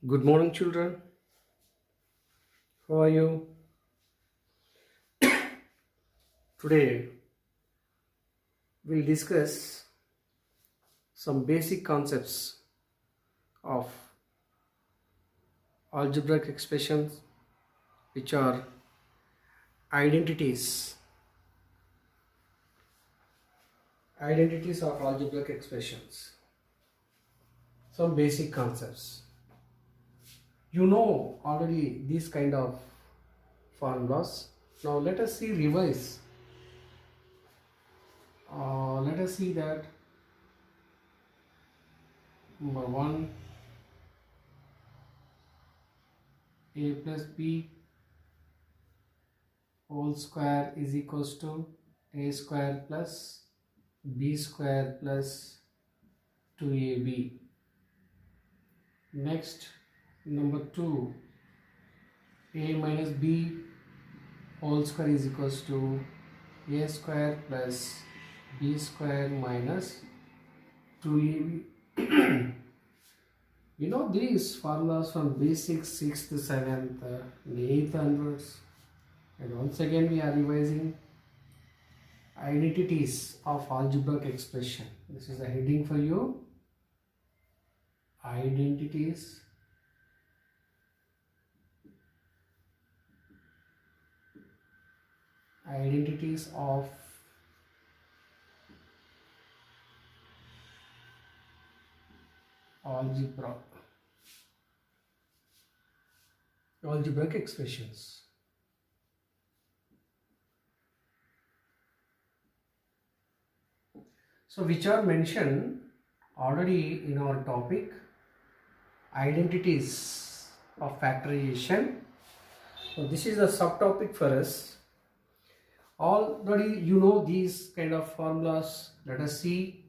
Good morning, children. How are you? Today, we'll discuss some basic concepts of algebraic expressions, which are identities. Identities of algebraic expressions. Some basic concepts. You know already these kind of formulas. Now let us see revise. Let us see that number 1, a plus b whole square is equals to a square plus b square plus 2ab. Next, number 2, a minus b whole square is equals to a square plus b square minus 2ab. You know these formulas from basic 6th, 7th, and 8th onwards. And once again we are revising identities of algebraic expression. This is a heading for you. Identities of algebraic expressions. So which are mentioned already in our topic, identities of factorization. So this is a subtopic for us. Already you know these kind of formulas. Let us see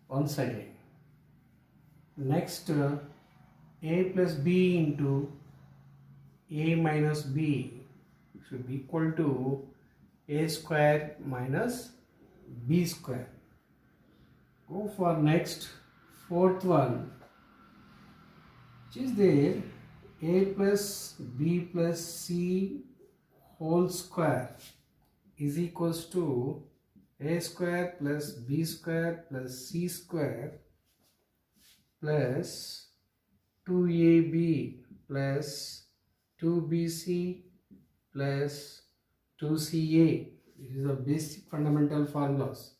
once again. Next, a plus b into a minus b should be equal to a square minus b square. Go for next, fourth one, which is there, a plus b plus c whole square is equals to a square plus b square plus c square plus 2ab plus 2bc plus 2ca. This is the basic fundamental formulas.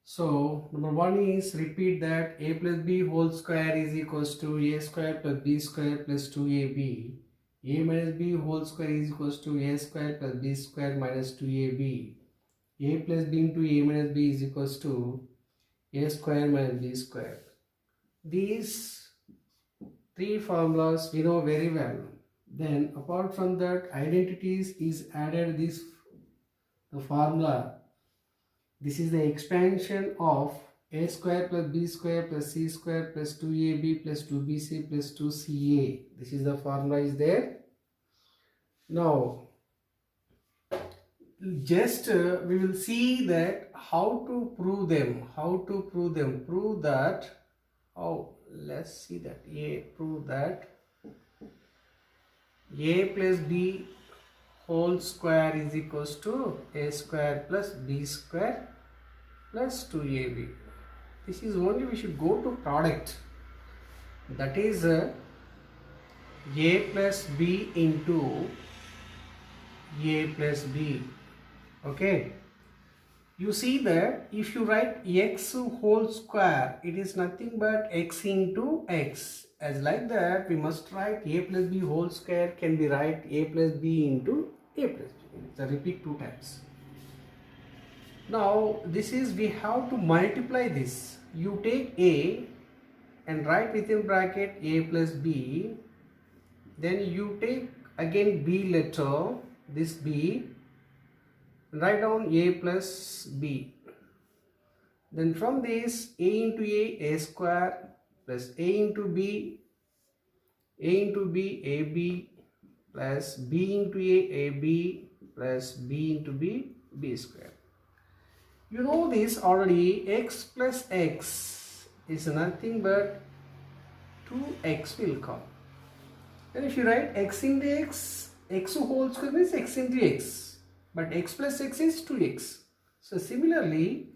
So number 1 is, repeat that a plus b whole square is equals to a square plus b square plus 2ab. A minus b whole square is equals to a square plus b square minus 2ab. A plus b into a minus b is equals to a square minus b square. These three formulas we know very well. Then apart from that, identities is added the formula. This is the expansion of a square plus b square plus c square plus 2ab plus 2bc plus 2ca. This is the formula is there. Now just we will see that how to prove them. Prove that. Let's see that. Prove that a plus b whole square is equals to a square plus b square plus 2ab. This is only we should go to product. That is a plus b into a plus b. Okay. You see that if you write x whole square, it is nothing but x into x. As like that, we must write a plus b whole square can be write a plus b into a plus b. So repeat 2 times. Now this is, we have to multiply this. You take a and write within bracket a plus b. Then you take again b letter, this b, write down a plus b. Then from this, a into a square plus a into b, ab plus b into a, ab plus b into b square. You know this already, x plus x is nothing but 2x will come. Then if you write x into x whole square means x into x. But x plus x is 2x. So similarly,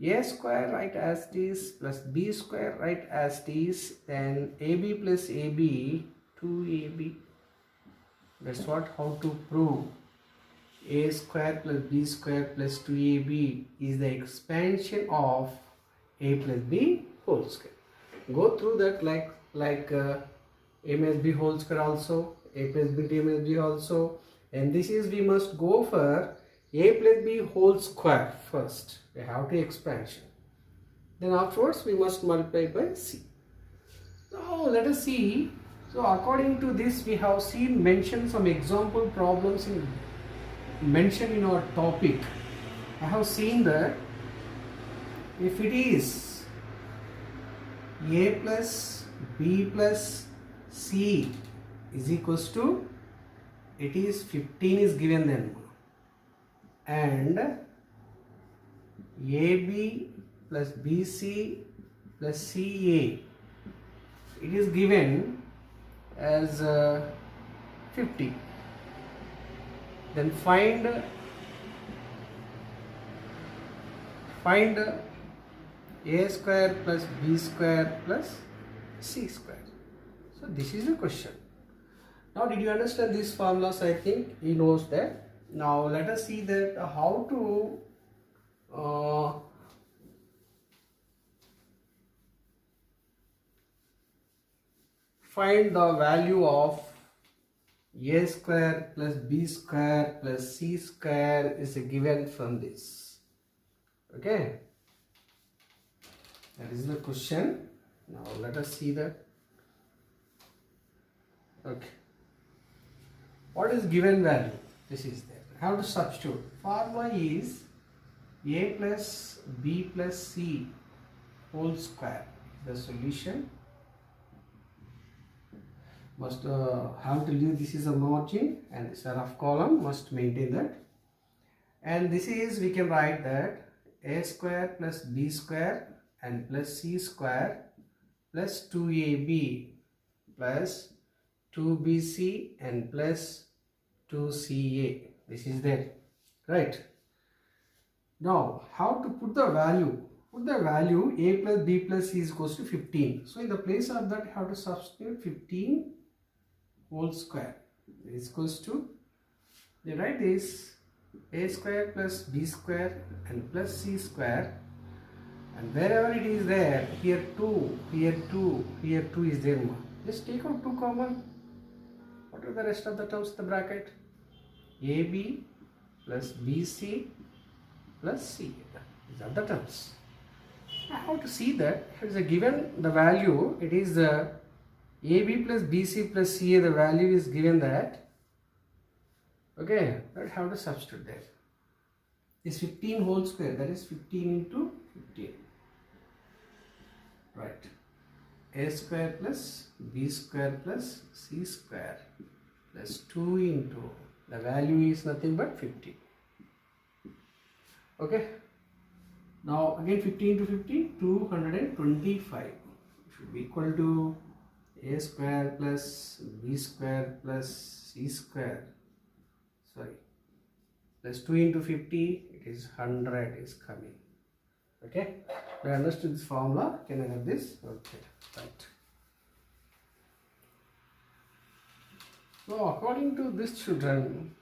a square write as it is plus b square write as it is, then ab plus ab 2ab. That's what how to prove a square plus b square plus 2ab is the expansion of a plus b whole square. Go through that like a minus b whole square also, a plus b to a minus b also, and this is we must go for a plus b whole square first. We have to expansion. Then afterwards we must multiply by c. Now let us see. So according to this we have seen mentioned some example problems mentioned in our topic. I have seen that if it is a plus b plus c is equals to, it is 15 is given then, and ab plus bc plus ca it is given as 50. Then find a square plus b square plus c square. So this is the question. Now did you understand these formulas? I think he knows that. Now let us see that how to find the value of a square plus b square plus c square is given from this. Okay, that is the question. Now let us see that. Okay, what is given value? This is there. How to substitute? Formula is a plus b plus c whole square. The solution must have to leave this is a margin and this is a rough column, must maintain that. And this is, we can write that a square plus b square and plus c square plus 2ab plus 2bc and plus 2ca. This is there, right? Now how to put the value? Put the value a plus b plus c is equals to 15. So in the place of that you have to substitute 15 whole square is equals to, they write this a square plus b square and plus c square, and wherever it is there, here 2, here 2, here 2 is there. Just take out 2 common. What are the rest of the terms in the bracket? ab plus bc plus c. These are the terms. I have to see that if it is given the value, it is the ab plus bc plus ca, the value is given that. Okay, that have to substitute there. Is 15 whole square, that is 15 into 15. Right. A square plus b square plus c square plus 2 into, the value is nothing but 50. Okay. Now again 15 to 50, 225 should be equal to a square plus b square plus c square, sorry, plus 2 into 50, it is 100 is coming. Okay, I understood this formula. Can I have this? Okay, right. So according to this, children,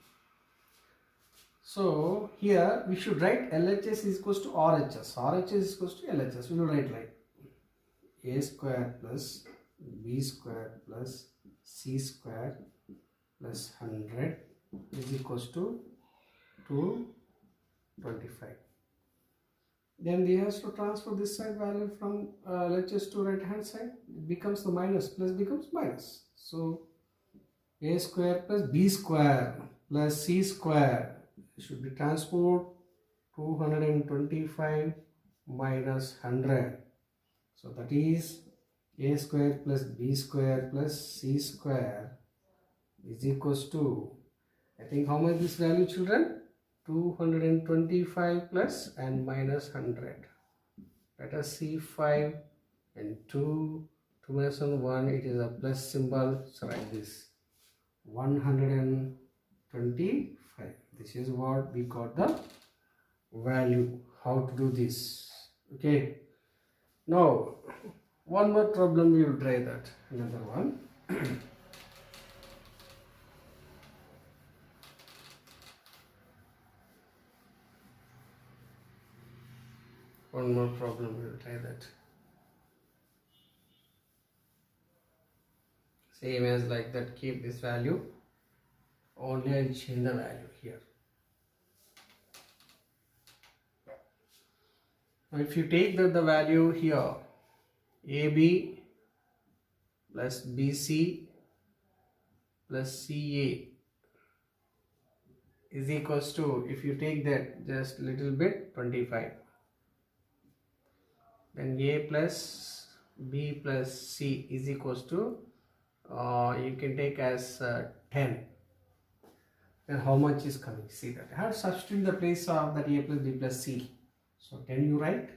so here we should write LHS is equals to RHS. RHS is equals to LHS. We will write like a square plus b square plus c square plus 100 is equals to 225. Then we have to transfer this side value from LHS to right hand side. It becomes the minus, plus becomes minus. So a square plus b square plus c square should be transferred 225 minus 100. So that is a square plus b square plus c square is equals to, I think how much this value, children? 225 plus and minus 100. Let us see 5 and 2 2 minus 1, it is a plus symbol, so write this 125. This is what we got the value. How to do this? Okay, now one more problem, we will try that. Another one. One more problem, we will try that. Same as like that, keep this value, only I'll change the value here. Now if you take the value here, AB plus BC plus CA is equals to, if you take that just little bit, 25. Then A plus B plus C is equals to, you can take as 10. Then how much is coming? See that. I have to substitute the place of that A plus B plus C. So 10 you write,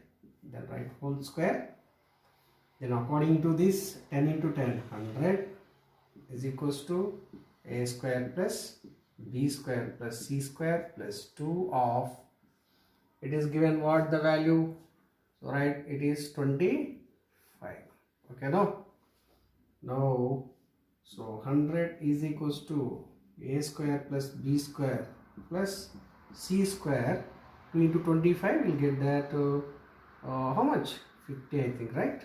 then write whole square. Then according to this, 10 into 10, 100 is equals to A square plus B square plus C square plus 2 of, it is given what the value? So right, it is 25. Okay, now so 100 is equals to A square plus B square plus C square. 2 into 25 will get that how much? 50, I think, right?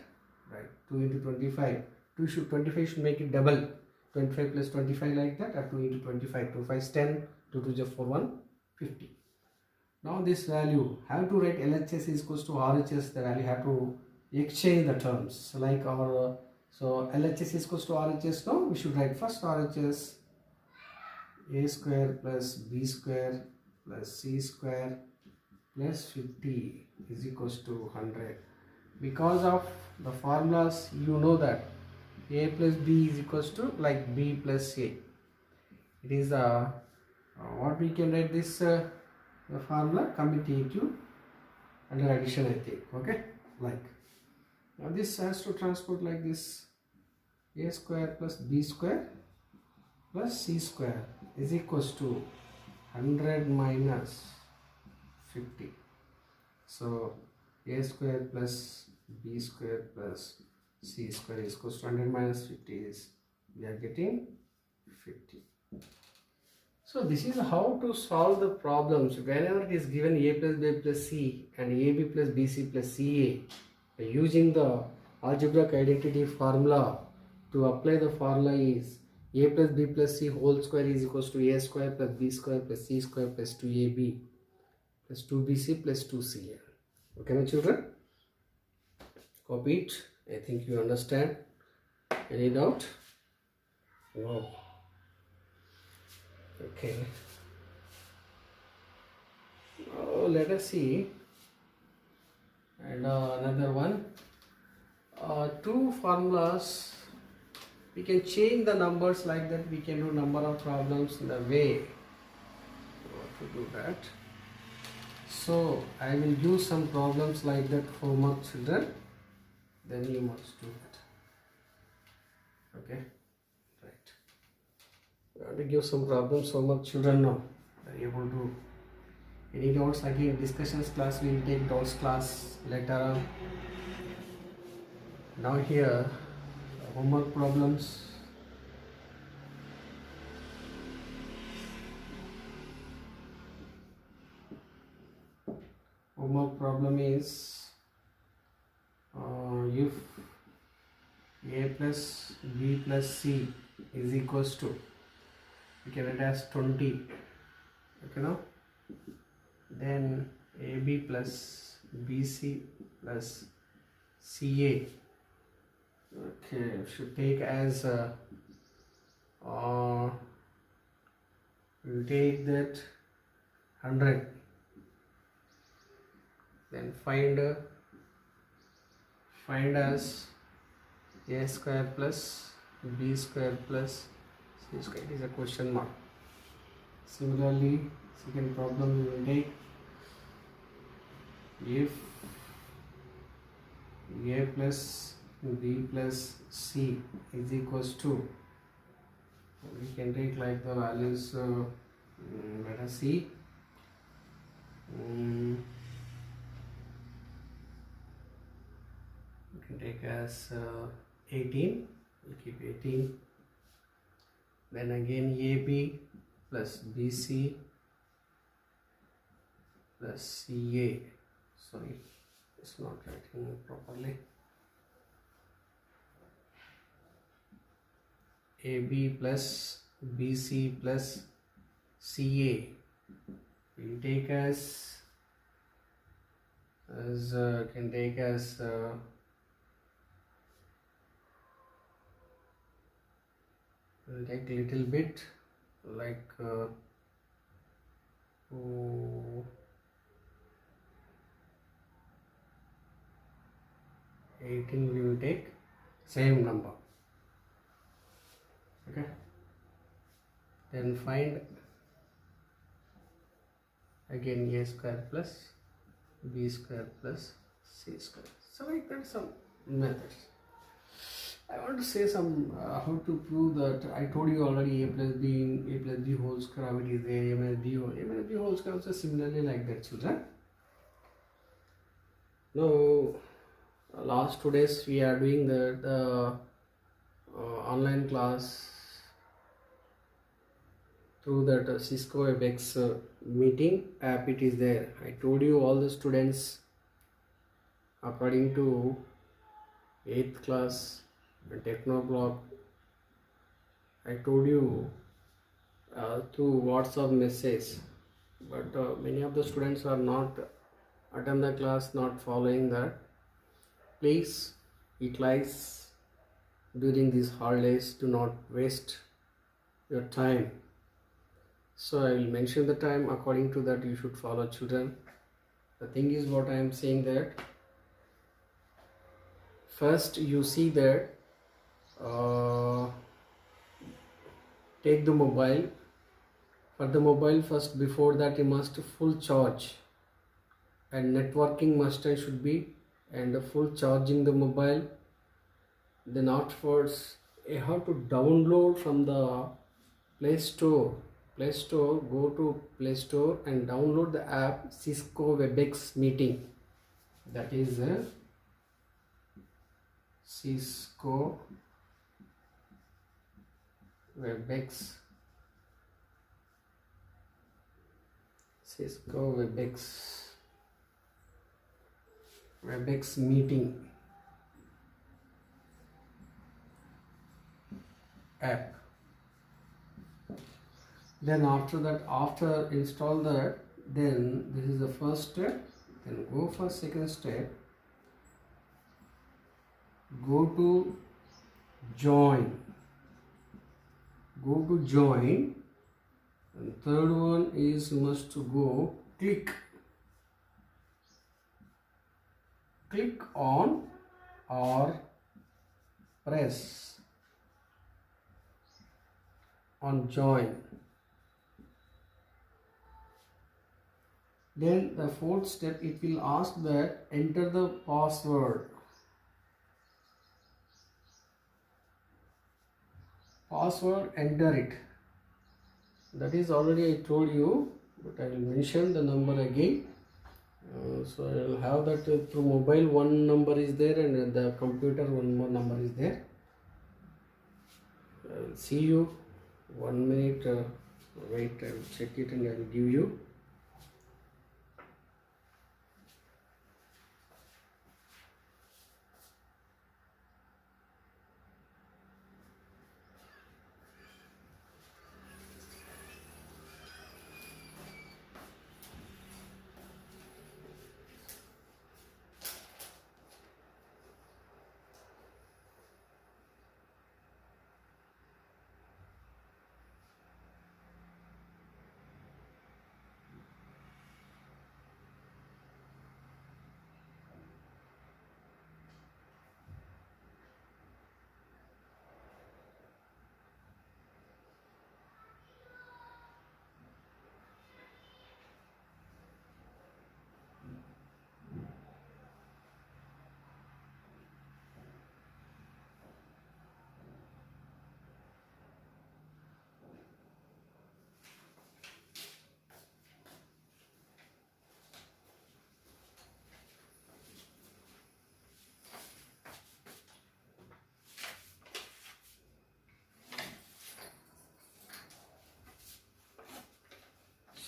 Right, 2 into 25. 25 should make it double. 25 plus 25 like that, or 2 into 25. 2 5 is 10, 2 2 is 4 1, 50. Now this value, have to write LHS is equals to RHS, the value have to exchange the terms. So like our, so LHS is equals to RHS, now we should write first RHS, A square plus B square plus C square plus 50 is equals to 100. Because of the formulas, you know that A plus B is equals to like B plus A. It is what we can write this the formula commutative under addition, I think. Okay, like now this has to transport like this, A square plus B square plus C square is equals to 100 minus 50. So A square plus B square plus C square is equals to 100 minus 50 is, we are getting 50. So this is how to solve the problems whenever it is given A plus B plus C and AB plus BC plus CA. Using the algebraic identity formula, to apply the formula is A plus B plus C whole square is equals to A square plus B square plus C square plus 2AB plus 2BC plus 2CA. Okay, my children? Copy it. I think you understand. Any doubt? No. Okay. Now let us see. And another one. Two formulas. We can change the numbers like that. We can do number of problems in the way to do that. So I will use some problems like that for my children. Then you must do that. Okay. Right. We have to give some problems for my children now. They are able to. Any doubts again? Discussions class, we will take doubts class later on. Now here, homework problems. Homework problem is if A plus B plus C is equals to, we can write as 20. Okay, now then AB plus BC plus CA, okay, should take as we'll take that 100. Then find as A square plus B square plus C square. It is a question mark. Similarly, second problem we will take, if A plus B plus C is equals to, we can take like the values, let us see, we can take as 18, we keep 18, then again AB plus BC plus CA, sorry, it's not writing properly, AB plus BC plus CA will take as can take as will take little bit like 18 we will take same number. Okay, then find again a square plus b square plus c square. So like that some methods. I want to say some how to prove that. I told you already a plus b whole square it is there, a minus b whole square also similarly like that, children. Now last 2 days we are doing the online class through that Cisco WebEx meeting app. It is there. I told you all the students according to 8th class Technoblock, I told you through WhatsApp message, but many of the students are not attend the class, not following that. Please utilize during these holidays, do not waste your time. So I will mention the time, according to that you should follow, children. The thing is what I am saying, that first you see that take the mobile. For the mobile, first before that you must full charge, and networking must and should be, and full charging the mobile. Then afterwards you have to download from the Play Store. Go to Play Store and download the app Cisco WebEx meeting. That is Cisco WebEx. WebEx meeting app. Then after that, after install that, then this is the first step. Then go for second step. Go to join. And third one is must go click on or press on join. Then the fourth step, it will ask that enter the password. Enter it. That is already I told you, but I will mention the number again. So I will have that through mobile one number is there, and the computer one more number is there. I will see you 1 minute. Wait, I will check it and I will give you.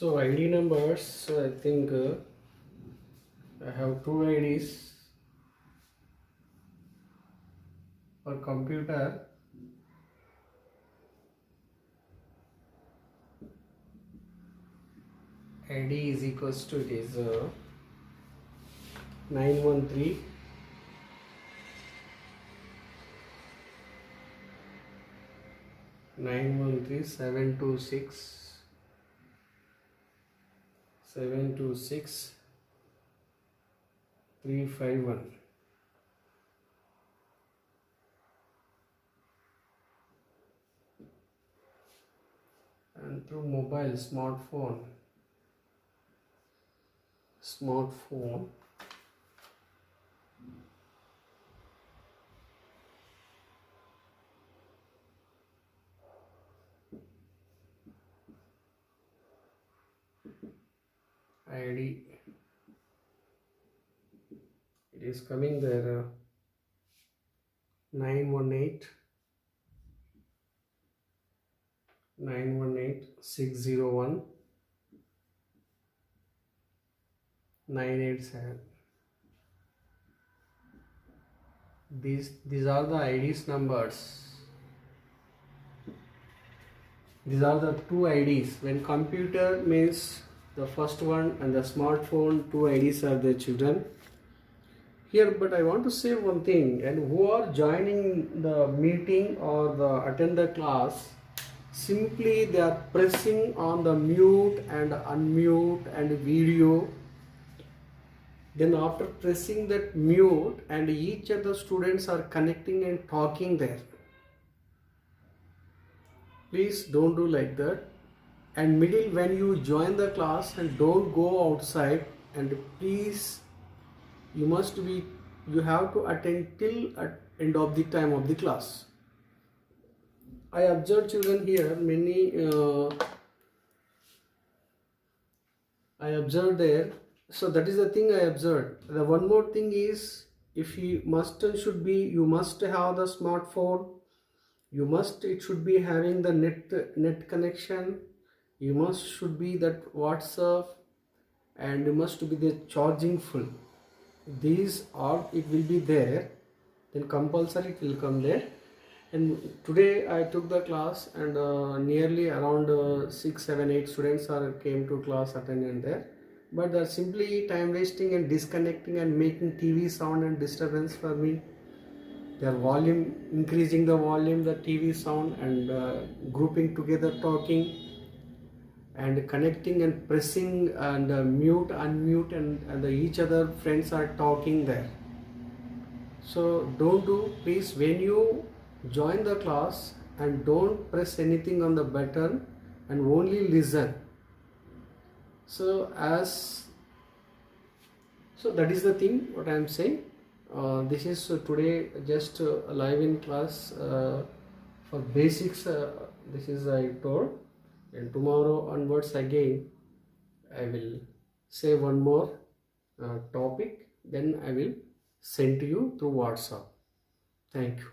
So ID numbers, so I think I have two IDs for computer. ID is equals to, it is 913 726 351. And through mobile smartphone ID, it is coming there 918 601 987. These are the IDs numbers. These are the two IDs. When computer means the first one, and the smartphone, two IDs are the children here. But I want to say one thing, and who are joining the meeting or attend the class, simply they are pressing on the mute and unmute and video. Then after pressing that mute, and each of the students are connecting and talking there. Please don't do like that. And middle, when you join the class, and don't go outside, and please you have to attend till at end of the time of the class. I observed children here, many I observed there. So that is the thing I observed. The one more thing is, if you must and should be, you must have the smartphone. It should be having the net connection. You must should be that WhatsApp, and you must be the charging full. These all it will be there. Then compulsory it will come there. And today I took the class, and nearly around 6, 7, 8 students came to class attended there. But they're simply time wasting and disconnecting and making TV sound and disturbance for me. Their volume, increasing the volume, the TV sound, and grouping together talking and connecting and pressing and mute, unmute, and each other friends are talking there. So don't do, please, when you join the class, and don't press anything on the button, and only listen. So that is the thing what I am saying. This is today just live in class for basics. This is I told, and tomorrow onwards again I will say one more topic. Then I will send to you through WhatsApp. Thank you.